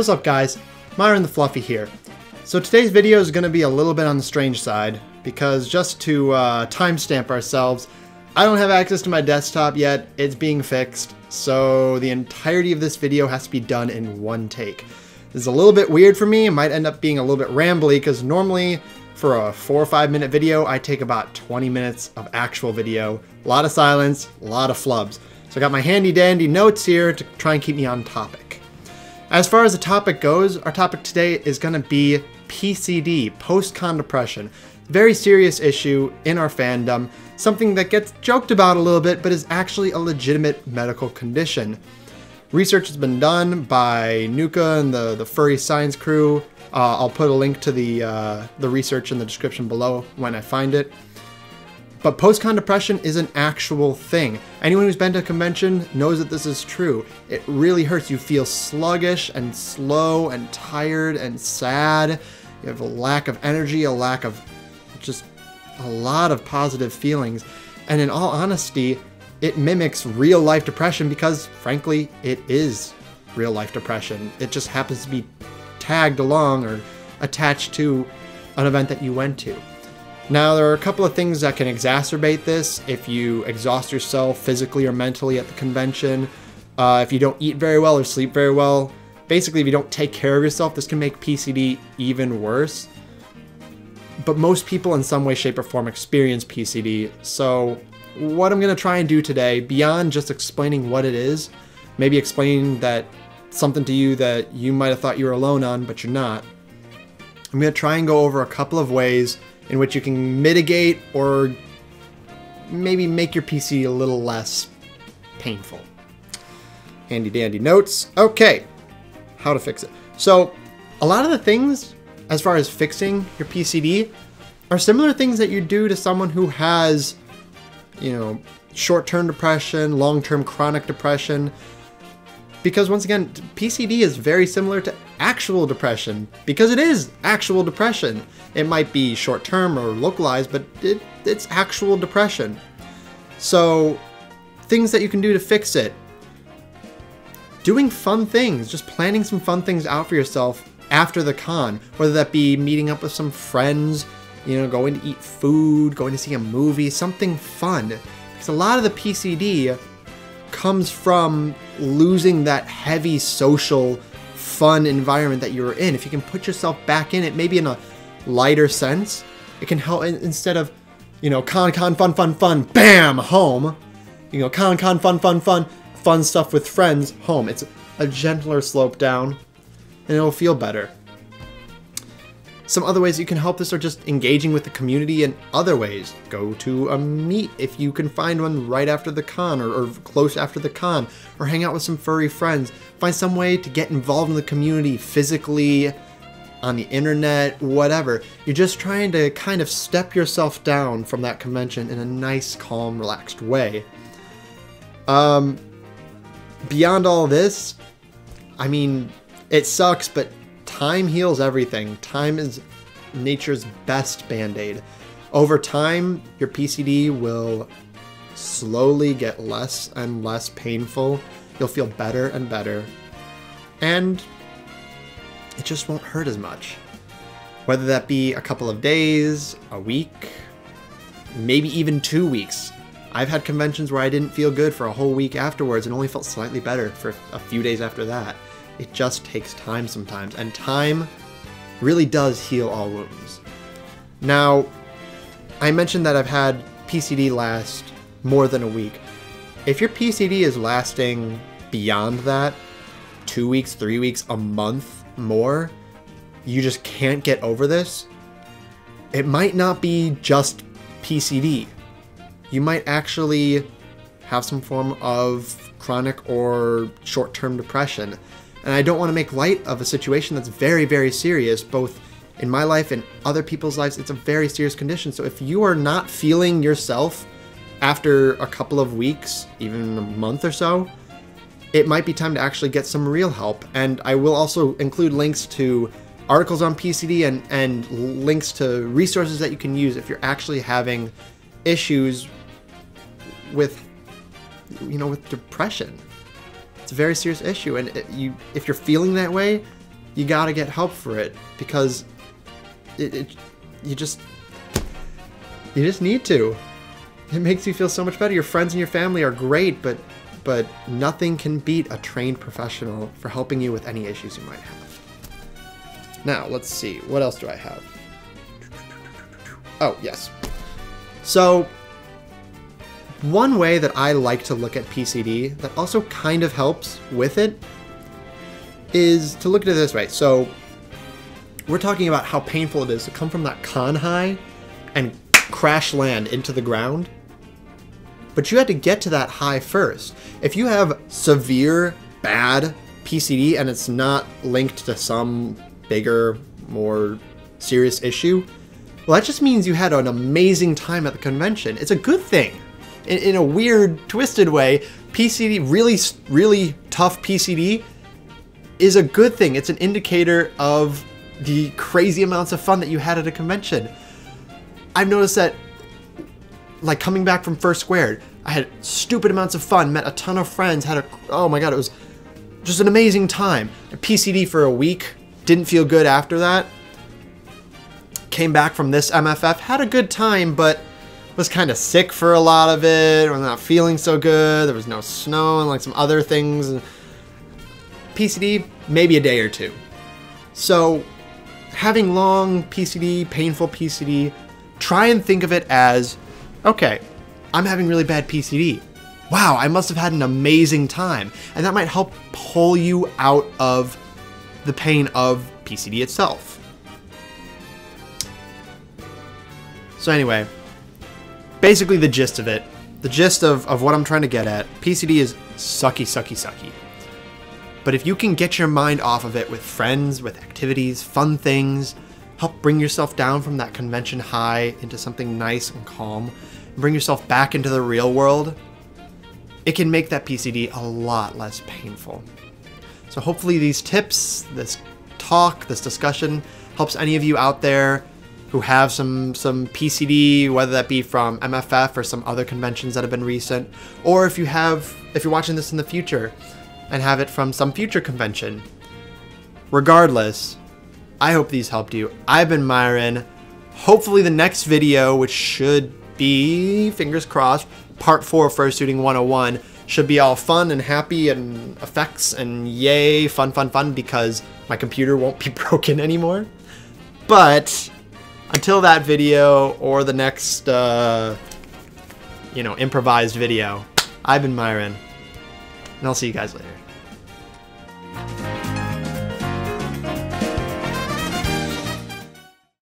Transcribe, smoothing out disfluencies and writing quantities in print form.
What's up guys, Myron the Fluffy here. So today's video is going to be a little bit on the strange side, because just to timestamp ourselves, I don't have access to my desktop yet, it's being fixed, so the entirety of this video has to be done in one take. This is a little bit weird for me, it might end up being a little bit rambly, because normally for a 4 or 5 minute video, I take about 20 minutes of actual video, a lot of silence, a lot of flubs. So I got my handy dandy notes here to try and keep me on topic. As far as the topic goes, our topic today is going to be PCD, post-con depression. Very serious issue in our fandom, something that gets joked about a little bit, but is actually a legitimate medical condition. Research has been done by Nuka and the furry science crew. I'll put a link to the research in the description below when I find it. But post-con depression is an actual thing. Anyone who's been to a convention knows that this is true. It really hurts. You feel sluggish and slow and tired and sad. You have a lack of energy, a lack of just a lot of positive feelings. And in all honesty, it mimics real life depression because, frankly, it is real life depression. It just happens to be tagged along or attached to an event that you went to. Now, there are a couple of things that can exacerbate this if you exhaust yourself physically or mentally at the convention, if you don't eat very well or sleep very well. Basically, if you don't take care of yourself, this can make PCD even worse. But most people in some way, shape, or form experience PCD, so what I'm going to try and do today, beyond just explaining what it is, maybe explaining that something to you that you might have thought you were alone on, but you're not, I'm going to try and go over a couple of ways in which you can mitigate or maybe make your PCD a little less painful. Handy dandy notes. Okay, how to fix it. So a lot of the things as far as fixing your PCD are similar things that you do to someone who has, you know, short-term depression, long-term chronic depression. Because once again, PCD is very similar to actual depression, because it is actual depression. It might be short-term or localized, but it's actual depression. So, things that you can do to fix it. Doing fun things, just planning some fun things out for yourself after the con, whether that be meeting up with some friends, you know, going to eat food, going to see a movie, something fun. Because a lot of the PCD comes from losing that heavy social fun environment that you were in. If you can put yourself back in it, maybe in a lighter sense, it can help. Instead of, you know, con fun, bam, home, you know, con fun stuff with friends, home. It's a gentler slope down and it'll feel better. Some other ways you can help this are just engaging with the community in other ways. Go to a meet if you can find one right after the con or close after the con, or hang out with some furry friends. Find some way to get involved in the community physically, on the internet, whatever. You're just trying to kind of step yourself down from that convention in a nice, calm, relaxed way. Beyond all this, I mean, it sucks, but time heals everything. Time is nature's best band-aid. Over time, your PCD will slowly get less and less painful. You'll feel better and better. And it just won't hurt as much. Whether that be a couple of days, a week, maybe even 2 weeks. I've had conventions where I didn't feel good for a whole week afterwards and only felt slightly better for a few days after that. It just takes time sometimes, and time really does heal all wounds. Now, I mentioned that I've had PCD last more than a week. If your PCD is lasting beyond that, 2 weeks, 3 weeks, a month more, you just can't get over this, it might not be just PCD. You might actually have some form of chronic or short-term depression. And I don't want to make light of a situation that's very, very serious, both in my life and other people's lives. It's a very serious condition. So if you are not feeling yourself after a couple of weeks, even a month or so, it might be time to actually get some real help. And I will also include links to articles on PCD and links to resources that you can use if you're actually having issues with, you know, with depression. It's a very serious issue, and if you're feeling that way, you gotta get help for it, because you just need to. It makes you feel so much better. Your friends and your family are great, but nothing can beat a trained professional for helping you with any issues you might have. Now, let's see. What else do I have? Oh, yes. So, one way that I like to look at PCD that also kind of helps with it is to look at it this way. So, we're talking about how painful it is to come from that con high and crash land into the ground. But you had to get to that high first. If you have severe, bad PCD and it's not linked to some bigger, more serious issue, well, that just means you had an amazing time at the convention. It's a good thing. In a weird, twisted way, PCD, really tough PCD, is a good thing. It's an indicator of the crazy amounts of fun that you had at a convention. I've noticed that, like, coming back from First Squared, I had stupid amounts of fun, met a ton of friends, oh my god, it was just an amazing time. PCD for a week, didn't feel good after that. Came back from this MFF, had a good time, but was kind of sick for a lot of it, was not feeling so good, there was no snow and like some other things. PCD, maybe a day or two. So having long PCD, painful PCD, try and think of it as, okay, I'm having really bad PCD. Wow, I must have had an amazing time. And that might help pull you out of the pain of PCD itself. So anyway, basically the gist of it, the gist of what I'm trying to get at, PCD is sucky, sucky, sucky. But if you can get your mind off of it with friends, with activities, fun things, help bring yourself down from that convention high into something nice and calm, and bring yourself back into the real world, it can make that PCD a lot less painful. So hopefully these tips, this talk, this discussion helps any of you out there who have some PCD, whether that be from MFF or some other conventions that have been recent, or if you're watching this in the future and have it from some future convention. Regardless, I hope these helped you. I've been Myron. Hopefully the next video, which should be, fingers crossed, part 4 of Fursuiting 101, should be all fun and happy and effects and yay, fun, fun, fun, because my computer won't be broken anymore. But until that video or the next, improvised video, I've been Myron, and I'll see you guys later.